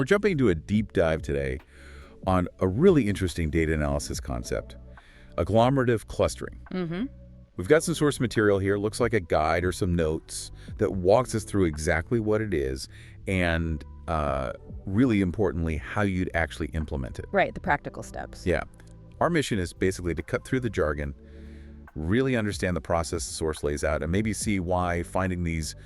We're jumping into a deep dive today on a really interesting data analysis concept, agglomerative clustering. We've got some source material here, looks like a guide or some notes that walks us through exactly what it is and really importantly, how you'd actually implement it. Right, the practical steps. Yeah. Our mission is basically to cut through the jargon, really understand the process the source lays out, and maybe see why finding these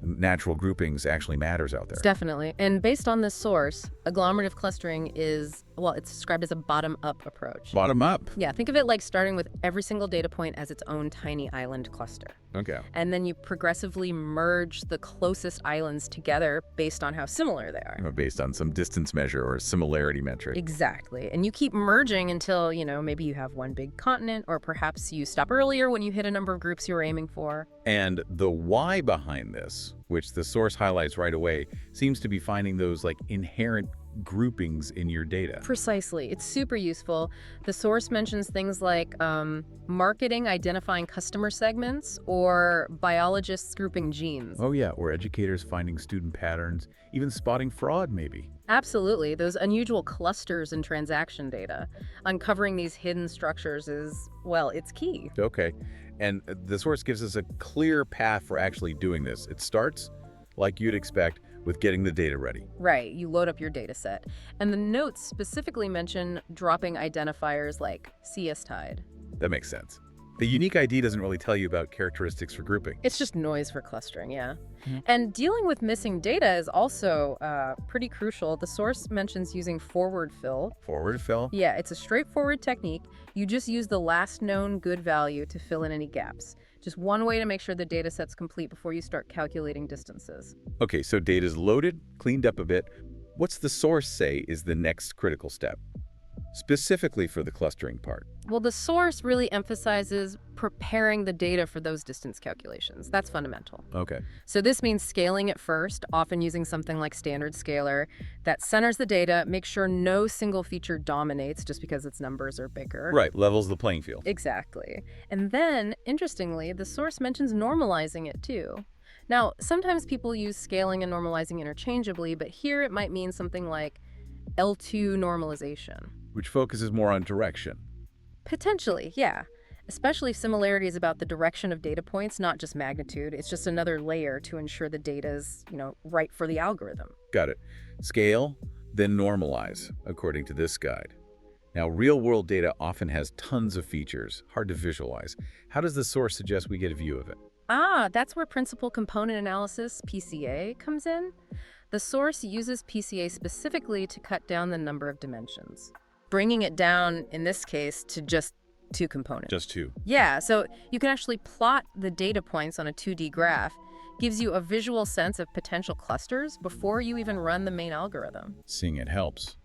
natural groupings actually matters out there. Definitely. And based on this source, agglomerative clustering is, well, it's described as a bottom-up approach. Bottom up. Yeah, think of it like starting with every single data point as its own tiny island cluster. Okay. And then you progressively merge the closest islands together based on how similar they are. Based on some distance measure or a similarity metric. Exactly. And you keep merging until, maybe you have one big continent, or perhaps you stop earlier when you hit a number of groups you were aiming for. And the why behind this, which the source highlights right away, seems to be finding those inherent groupings in your data. Precisely. It's super useful. The source mentions things like marketing identifying customer segments or biologists grouping genes. Oh yeah, or educators finding student patterns, even spotting fraud maybe. Absolutely. Those unusual clusters in transaction data. Uncovering these hidden structures is, well, it's key. Okay. And the source gives us a clear path for actually doing this. It starts, like you'd expect, with getting the data ready. Right, you load up your data set. And the notes specifically mention dropping identifiers like CS-tide. That makes sense. The unique ID doesn't really tell you about characteristics for grouping. It's just noise for clustering, yeah. And dealing with missing data is also pretty crucial. The source mentions using forward fill. Forward fill? Yeah, it's a straightforward technique. You just use the last known good value to fill in any gaps. Just one way to make sure the data set's complete before you start calculating distances. Okay, so data's loaded, cleaned up a bit. What's the source say is the next critical step, specifically for the clustering part? Well, the source really emphasizes preparing the data for those distance calculations. That's fundamental. Okay. So this means scaling it first, often using something like standard scaler that centers the data, makes sure no single feature dominates just because its numbers are bigger. Right, levels the playing field. Exactly. And then, interestingly, the source mentions normalizing it too. Now, sometimes people use scaling and normalizing interchangeably, but here it might mean something like L2 normalization. Which focuses more on direction. Potentially, yeah. Especially if similarity is about the direction of data points, not just magnitude. It's just another layer to ensure the data is, right for the algorithm. Got it. Scale, then normalize, according to this guide. Now, real-world data often has tons of features, hard to visualize. How does the source suggest we get a view of it? That's where principal component analysis, PCA, comes in. The source uses PCA specifically to cut down the number of dimensions, bringing it down, in this case, to just 2 components. Just 2. Yeah, so you can actually plot the data points on a 2D graph. Gives you a visual sense of potential clusters before you even run the main algorithm. Seeing it helps.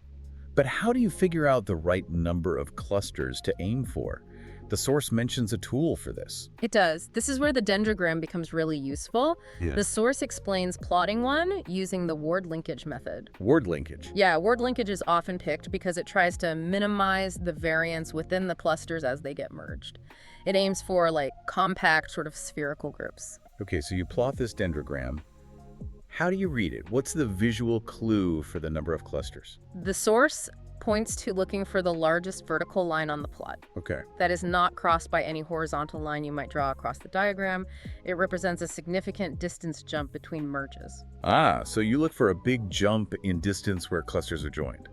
But how do you figure out the right number of clusters to aim for? The source mentions a tool for this. It does. This is where the dendrogram becomes really useful. Yeah. The source explains plotting one using the word linkage method. Word linkage. Yeah, word linkage is often picked because it tries to minimize the variance within the clusters as they get merged. It aims for compact sort of spherical groups. Okay, so you plot this dendrogram. How do you read it? What's the visual clue for the number of clusters? The source points to looking for the largest vertical line on the plot. Okay. That is not crossed by any horizontal line you might draw across the diagram. It represents a significant distance jump between merges. So you look for a big jump in distance where clusters are joined.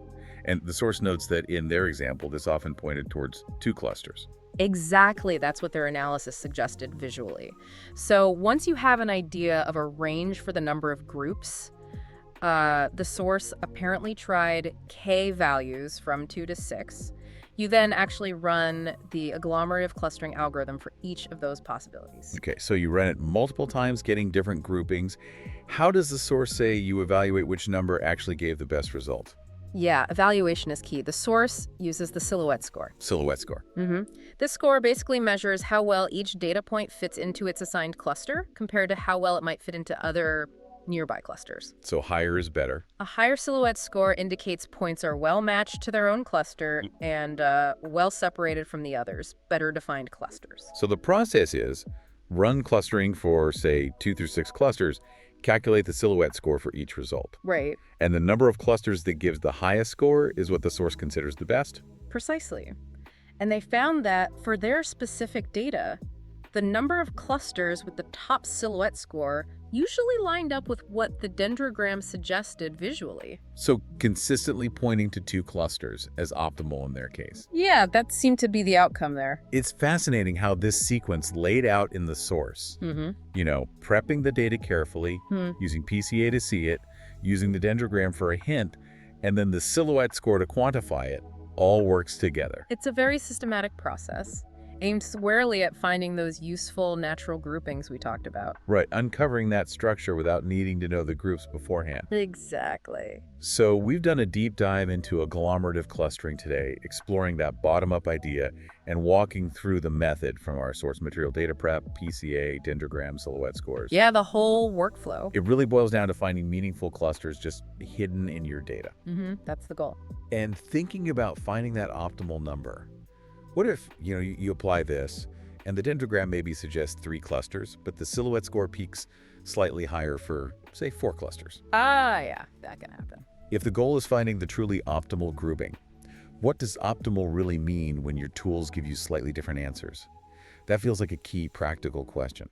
And the source notes that in their example, this often pointed towards 2 clusters. Exactly, that's what their analysis suggested visually. So once you have an idea of a range for the number of groups, the source apparently tried K values from 2 to 6. You then actually run the agglomerative clustering algorithm for each of those possibilities. Okay, so you run it multiple times, getting different groupings. How does the source say you evaluate which number actually gave the best result? Yeah, evaluation is key. The source uses the silhouette score. Silhouette score. This score basically measures how well each data point fits into its assigned cluster compared to how well it might fit into other nearby clusters. So higher is better. A higher silhouette score indicates points are well matched to their own cluster and well separated from the others, better defined clusters. So the process is run clustering for, say, 2 through 6 clusters, calculate the silhouette score for each result. Right. And the number of clusters that gives the highest score is what the source considers the best. Precisely. And they found that for their specific data, the number of clusters with the top silhouette score usually lined up with what the dendrogram suggested visually. So consistently pointing to 2 clusters as optimal in their case. Yeah, that seemed to be the outcome there. It's fascinating how this sequence laid out in the source, prepping the data carefully, using PCA to see it, using the dendrogram for a hint, and then the silhouette score to quantify it, all works together. It's a very systematic process, aimed squarely at finding those useful natural groupings we talked about. Right, uncovering that structure without needing to know the groups beforehand. Exactly. So we've done a deep dive into agglomerative clustering today, exploring that bottom-up idea and walking through the method from our source material data prep, PCA, dendrogram, silhouette scores. Yeah, the whole workflow. It really boils down to finding meaningful clusters just hidden in your data. That's the goal. And thinking about finding that optimal number. What if, you apply this, and the dendrogram maybe suggests 3 clusters, but the silhouette score peaks slightly higher for, say, 4 clusters? Yeah, that can happen. If the goal is finding the truly optimal grouping, what does optimal really mean when your tools give you slightly different answers? That feels like a key practical question.